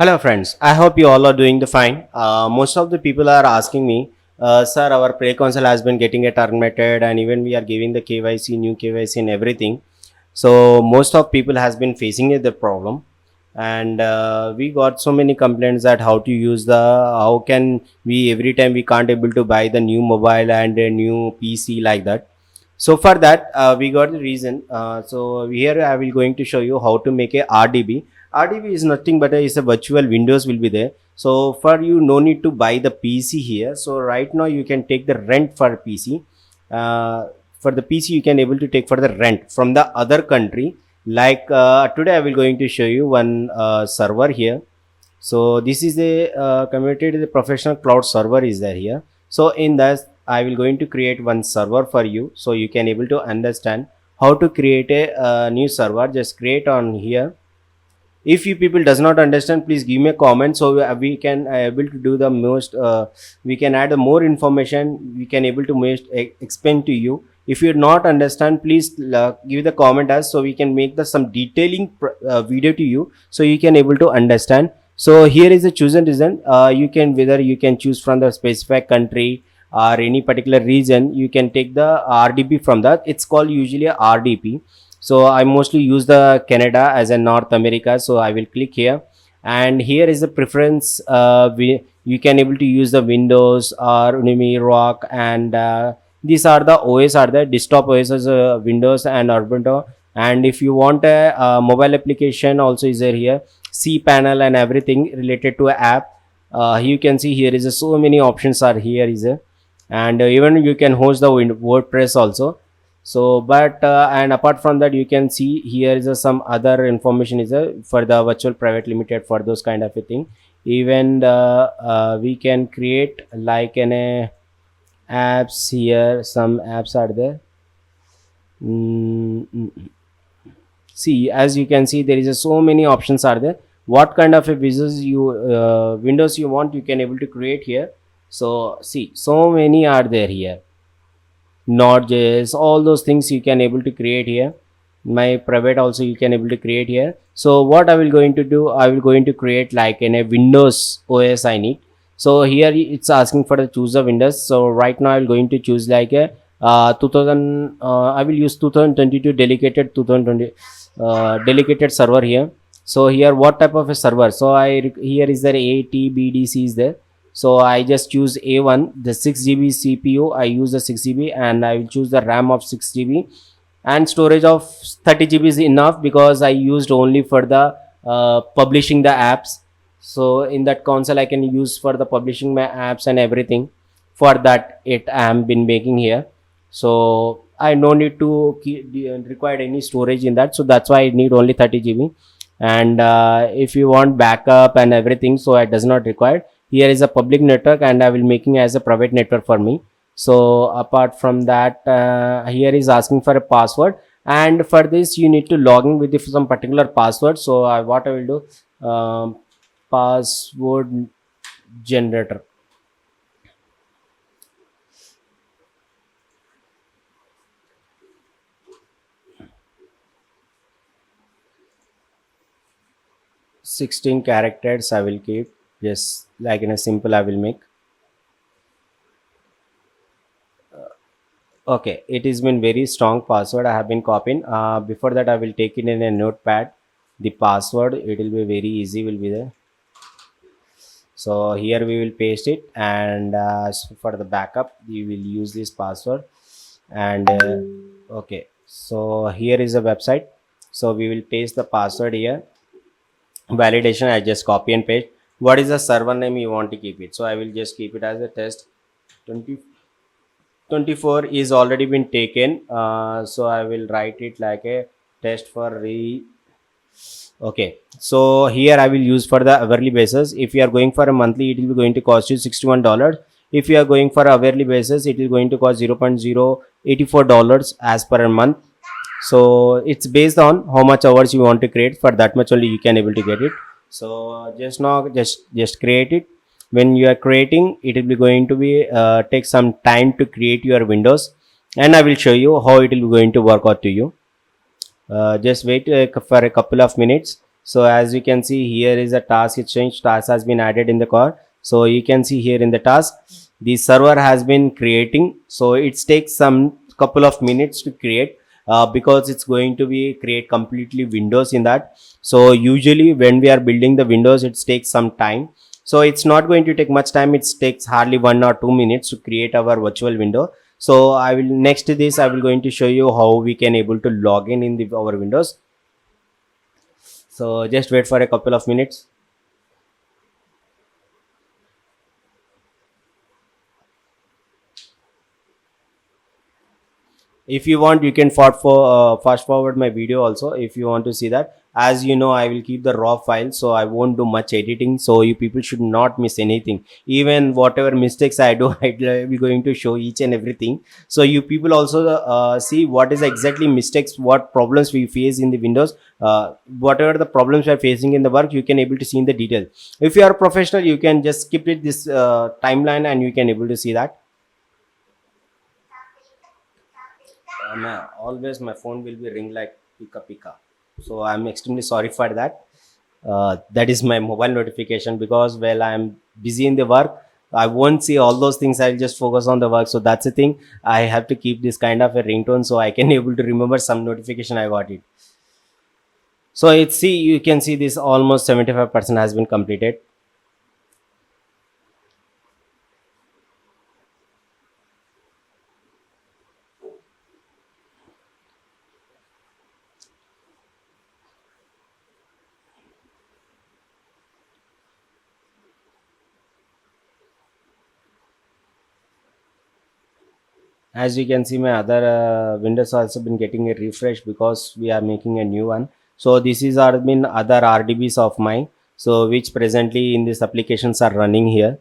Hello friends, I hope you all are doing the fine. Most of the people are asking me, sir, our play console has been getting it terminated and even we are giving the KYC, new KYC and everything. So most of people has been facing the problem and we got so many complaints that how to use how can we every time we can't able to buy the new mobile and a new PC like that. So for that we got the reason. So here I will going to show you how to make a RDB. RDB is nothing but is a virtual windows will be there. So for you no need to buy the PC here. So right now you can take the rent for PC. For the PC you can able to take for the rent from the other country. Like today I will going to show you one server here. So this is a committed the professional cloud server is there here. So in that I will going to create one server for you so you can able to understand how to create a new server. Just create on here. If you people does not understand, please give me a comment so we can able to do the most we can add more information, we can able to most explain to you. If you not understand, please give the comment us so we can make the some detailing video to you so you can able to understand. So here is the chosen reason. You can whether you can choose from the specific country or any particular region, you can take the RDP from that. It's called usually a RDP. So I mostly use the Canada as a North America. So I will click here, and here is the preference. You can able to use the Windows or Unimi Rock, and these are the OS are the desktop OS as Windows and Ubuntu. And if you want a mobile application, also is there here cPanel and everything related to a app. You can see here is so many options are here is a, and even you can host the WordPress also. So but and apart from that you can see here is some other information is for the virtual private limited for those kind of a thing. Even we can create like an apps here, some apps are there. See, as you can see there is so many options are there. What kind of a business you windows you want, you can able to create here. So see, so many are there here. Node.js, all those things you can able to create here. My private also you can able to create here. So what I will going to do, I will going to create like in a Windows OS I need. So here it's asking for the choose of Windows. So right now I'm going to choose like a 2000 I will use 2022 dedicated 2020 dedicated server here. So here what type of a server, so here is there ATBDC is there. So I just choose A1, the 6 GB CPU. I use the 6 GB and I will choose the RAM of 6 GB, and storage of 30 GB is enough because I used only for the publishing the apps. So in that console I can use for the publishing my apps and everything. For that it I am been making here. So I no need to require any storage in that. So that's why I need only 30 GB. And if you want backup and everything, so it does not require. Here is a public network and I will making as a private network for me. So apart from that here is asking for a password, and for this you need to log in with some particular password. So what I will do, password generator. Sixteen characters I will keep, just like in a simple I will make. Okay, it has been very strong password I have been copying. Before that I will take it in a notepad. The password, it will be very easy will be there. So here we will paste it, and so for the backup we will use this password. And okay, so here is a website. So we will paste the password here. Validation, I just copy and paste. What is the server name you want to keep it? So I will just keep it as a test 20 24 is already been taken. So I will write it like a test for okay. So here I will use for the hourly basis. If you are going for a monthly, it will be going to cost you $61. If you are going for a hourly basis, it is going to cost $0.084 as per a month. So it's based on how much hours you want to create. For that much only you can able to get it. So just now just create it. When you are creating, it will be going to be take some time to create your windows, and I will show you how it will be going to work out to you. Just wait for a couple of minutes. So as you can see, here is a task exchange. Task has been added in the core. So you can see here in the task, the server has been creating. So it takes some couple of minutes to create, because it's going to be create completely windows in that. So usually when we are building the windows, it takes some time. So it's not going to take much time. It takes hardly 1 or 2 minutes to create our virtual window. So I will, next to this, I will going to show you how we can able to log in the our windows. So just wait for a couple of minutes. If you want, you can fast forward my video also if you want to see that. As you know, I will keep the raw file, so I won't do much editing, so you people should not miss anything. Even whatever mistakes I do, I will be going to show each and everything, so you people also see what is exactly mistakes, what problems we face in the windows. Whatever the problems we are facing in the work, you can able to see in the detail. If you are a professional, you can just skip it this timeline and you can able to see that. Always my phone will be ring like pika pika, so I'm extremely sorry for that. That is my mobile notification, because while I'm busy in the work, I won't see all those things. I'll just focus on the work, so that's the thing. I have to keep this kind of a ringtone so I can able to remember some notification I got it. So it's, see, you can see this almost 75% has been completed. As you can see, my other windows also been getting a refresh because we are making a new one. So this is are been other RDBs of mine, so which presently in these applications are running here.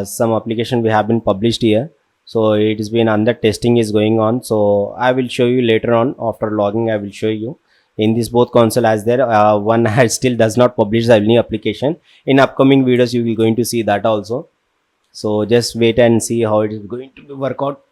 Some application we have been published here, so it has been under testing is going on. So I will show you later on after logging. I will show you in this both console as there. One has still does not publish the new application. In upcoming videos you will going to see that also. So just wait and see how it is going to work out.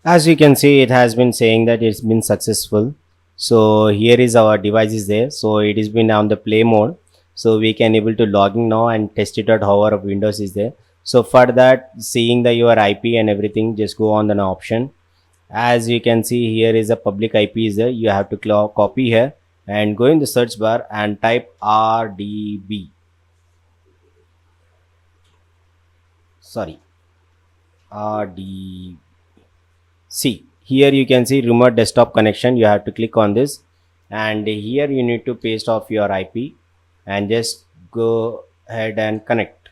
As you can see, it has been saying that it's been successful. So here is our device is there, so it has been on the play mode, so we can able to log in now and test it out how our windows is there. So for that, seeing the your IP and everything, just go on the option. As you can see, here is a public IP is there. You have to copy here and go in the search bar and type RDB, sorry, RDB. See, here you can see remote desktop connection. You have to click on this, and here you need to paste off your IP and just go ahead and connect.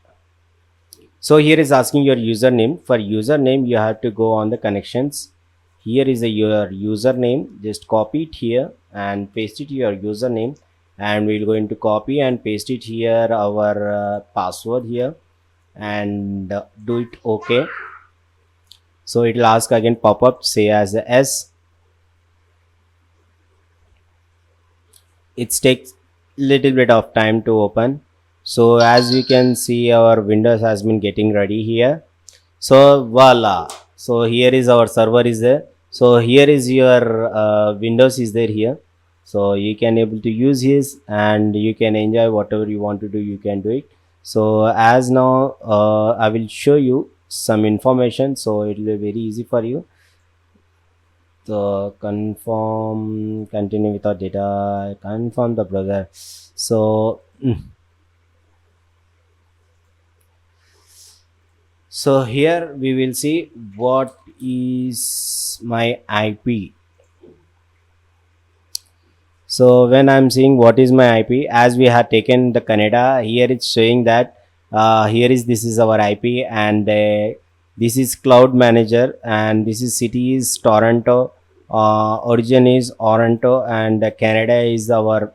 So here is asking your username. For username, you have to go on the connections. Here is your username. Just copy it here and paste it your username, and we're going to copy and paste it here our password here, and do it OK. So it will ask again, pop up, say as a S. It takes little bit of time to open. So as we can see, our windows has been getting ready here. So voila, so here is our server is there. So here is your windows is there here, so you can able to use his and you can enjoy whatever you want to do, you can do it. So as now I will show you some information, so it will be very easy for you. So confirm, continue without data, confirm the browser. So so here we will see what is my IP. So when I'm seeing what is my IP, as we have taken the Canada, here it's showing that here is this is our IP, and this is cloud manager, and this is city is Toronto, origin is Toronto, and Canada is our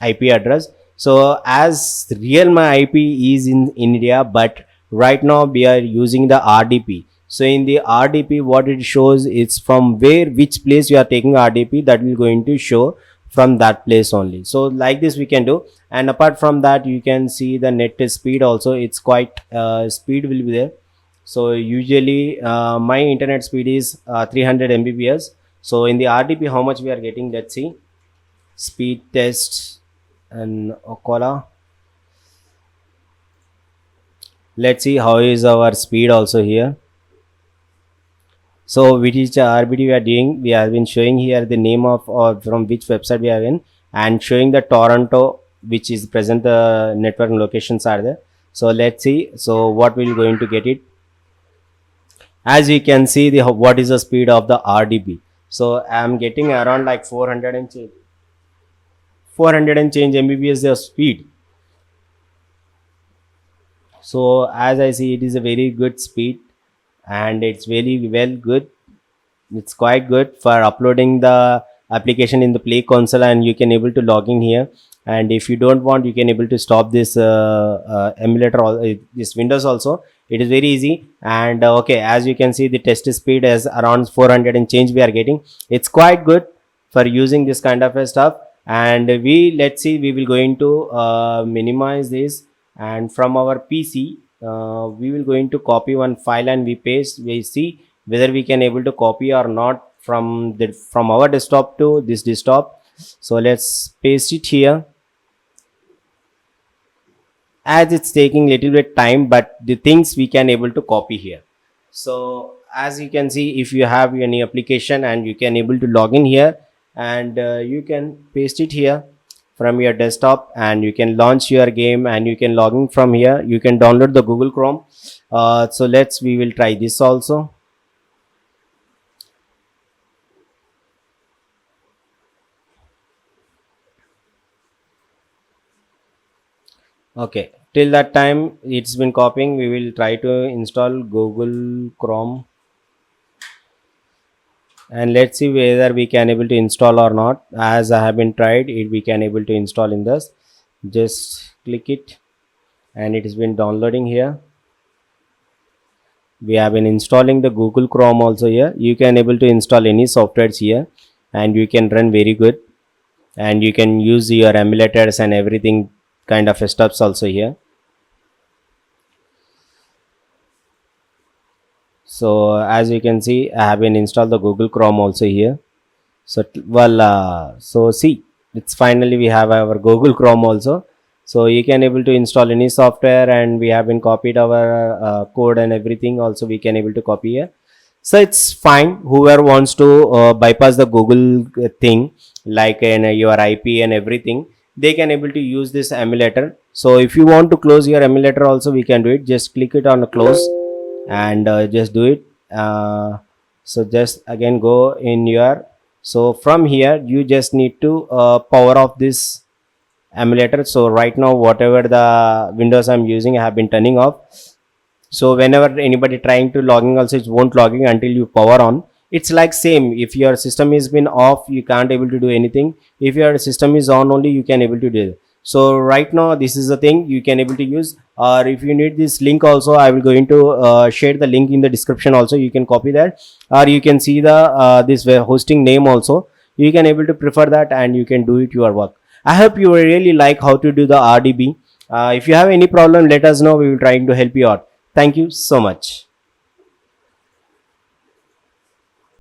IP address. So as real my IP is in India, but right now we are using the RDP. So in the RDP, what it shows is from where which place you are taking RDP, that will going to show from that place only. So like this we can do, and apart from that, you can see the net speed also. It's quite speed will be there. So usually my internet speed is 300 Mbps. So in the RDP, how much we are getting, let's see. speed test and Okola. Let's see how is our speed also here. So which is RBD we are doing, we have been showing here the name of or from which website we are in, and showing the Toronto which is present the network locations are there. So let's see, so what we're going to get it. As you can see the what is the speed of the RDB. So I'm getting around like 400 and change 400 and change Mbps the speed. So as I see, it is a very good speed, and it's very well good. It's quite good for uploading the application in the Play console, and you can able to log in here. And if you don't want, you can able to stop this emulator this Windows also. It is very easy. And okay, as you can see, the test speed is around 400 and change we are getting. It's quite good for using this kind of a stuff. And let's see, we will going to minimize this, and from our PC we will going to copy one file and we paste. We see whether we can able to copy or not from our desktop to this desktop. So let's paste it here. As it's taking little bit time, but the things we can able to copy here. So as you can see, if you have any application and you can able to log in here, and you can paste it here from your desktop, and you can launch your game, and you can log in from here. You can download the Google Chrome. So we will try this also. Okay, till that time it's been copying, we will try to install Google Chrome, and let's see whether we can able to install or not. As I have been tried it, we can able to install in this. Just click it, and it has been downloading here. We have been installing the Google Chrome also here. You can able to install any softwares here, and you can run very good, and you can use your emulators and everything kind of stuffs also here. So as you can see, I have been installed the Google Chrome also here. So so see, it's finally we have our Google Chrome also. So you can able to install any software, and we have been copied our code and everything also we can able to copy here. So it's fine. Whoever wants to bypass the Google thing, like in your IP and everything, they can able to use this emulator. So if you want to close your emulator also, we can do it. Just click it on close, and just do it. So just again go in your, so from here you just need to power off this emulator. So right now whatever the Windows I'm using, I have been turning off. So whenever anybody trying to logging also, it won't logging until you power on. It's like same, if your system is been off, you can't able to do anything. If your system is on only, you can able to do it. So right now this is the thing you can able to use. Or if you need this link also, I will going to share the link in the description also. You can copy that, or you can see the this hosting name also. You can able to prefer that, and you can do it your work. I hope you really like how to do the RDB. If you have any problem, let us know. We will trying to help you out. Thank you so much.